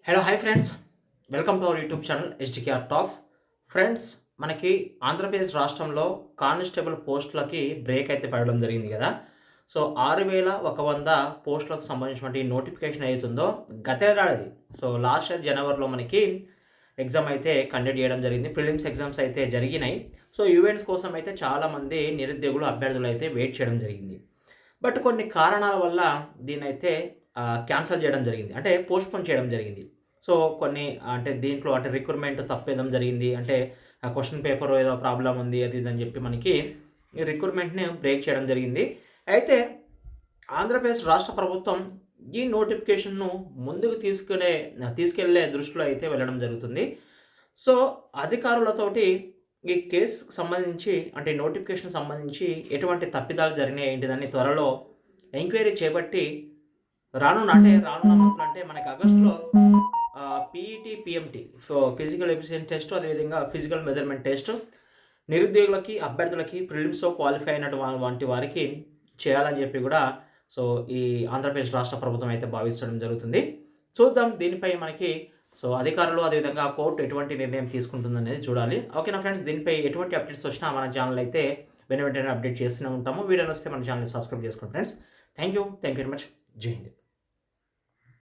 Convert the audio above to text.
Hello hi friends, welcome to our YouTube channel SDKR talks. Friends, మనకి ఆంధ్రప్రదేశ్ రాష్ట్రంలో constable పోస్టులకి break అయితే పడడం జరిగింది కదా. సో 6,100 పోస్టులకు సంబంధించినటువంటి నోటిఫికేషన్ అవుతుందో గతేడాది, సో లాస్ట్ ఇయర్ జనవరిలో మనకి ఎగ్జామ్ అయితే కండక్ట్ చేయడం జరిగింది. ప్రిలిమ్స్ ఎగ్జామ్స్ అయితే జరిగినాయి. సో ఈవెంట్స్ కోసం అయితే చాలామంది నిరుద్యోగులు అభ్యర్థులు అయితే వెయిట్ చేయడం జరిగింది. బట్ కొన్ని కారణాల వల్ల దీన్నైతే క్యాన్సిల్ చేయడం జరిగింది, అంటే పోస్ట్‌పోన్ చేయడం జరిగింది. సో కొన్ని అంటే దీంట్లో అంటే రిక్రూట్‌మెంట్ తప్పేయడం జరిగింది. అంటే క్వెషన్ పేపర్ ఏదో ప్రాబ్లమ్ ఉంది అది ఇది అని చెప్పి మనకి ఈ రిక్రూట్‌మెంట్‌ని బ్రేక్ చేయడం జరిగింది. అయితే ఆంధ్రప్రదేశ్ రాష్ట్ర ప్రభుత్వం ఈ నోటిఫికేషన్‌ను ముందుకు తీసుకెళ్లే దృష్టిలో అయితే వెళ్ళడం జరుగుతుంది. సో అధికారులతోటి ఈ కేసుకి సంబంధించి అంటే నోటిఫికేషన్ సంబంధించి ఎటువంటి తప్పిదాలు జరిగినాయి ఏంటిదని త్వరలో ఎంక్వైరీ చేపట్టి రానున్న మంత్‌లో అంటే మనకి ఆగస్టులో PET, PMT physical efficiency test, అదేవిధంగా ఫిజికల్ మెజర్మెంట్ టెస్ట్ నిరుద్యోగులకి, అభ్యర్థులకి ప్రిలిమ్స్‌లో క్వాలిఫై అయినటువంటి వారికి చేయాలని చెప్పి కూడా సో ఈ ఆంధ్రప్రదేశ్ రాష్ట్ర ప్రభుత్వం అయితే భావించడం జరుగుతుంది. చూద్దాం దీనిపై మనకి సో అధికారులు అదేవిధంగా కోర్టు ఎటువంటి నిర్ణయం తీసుకుంటుందనేది చూడాలి. ఓకేనా ఫ్రెండ్స్, దీనిపై ఎటువంటి అప్డేట్స్ వచ్చినా మన ఛానల్ అయితే వెంటనే అప్డేట్ చేస్తూనే ఉంటాము. వీడియో వస్తే మన ఛానల్ని సబ్స్క్రైబ్ చేసుకోండి friends. Thank you very much. జై హింద్.